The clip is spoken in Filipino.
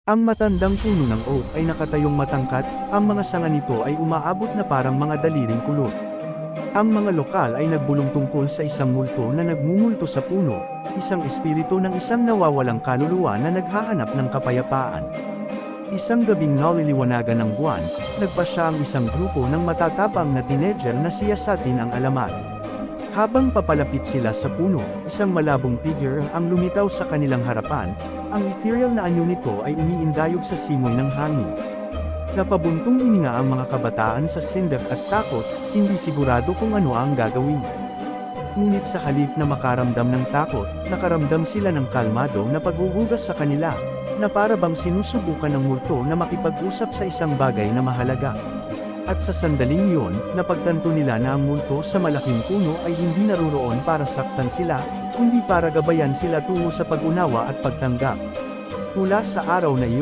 Ang matandang puno ng oak ay nakatayong matangkat, ang mga sanga nito ay umaabot na parang mga daliring kulot. Ang mga lokal ay nagbulong tungkol sa isang multo na nagmumulto sa puno, isang espiritu ng isang nawawalang kaluluwa na naghahanap ng kapayapaan. Isang gabing naliliwanagan ng buwan, nagpasya ang isang grupo ng matatapang na teenager na siyasatin ang alamat. Habang papalapit sila sa puno, isang malabong figure ang lumitaw sa kanilang harapan, ang ethereal na anyo nito ay umiindayog sa simoy ng hangin. Napabuntong hininga ang mga kabataan sa sindak at takot, hindi sigurado kung ano ang gagawin. Ngunit sa halip na makaramdam ng takot, nakaramdam sila ng kalmado na paghuhugas sa kanila, na para bang sinusubukan ng multo na makipag-usap sa isang bagay na mahalaga. At sa sandaling iyon, napagtanto nila na ang multo sa malaking puno ay hindi naruroon para saktan sila, kundi para gabayan sila tungo sa pag-unawa at pagtanggap. Mula sa araw na iyon,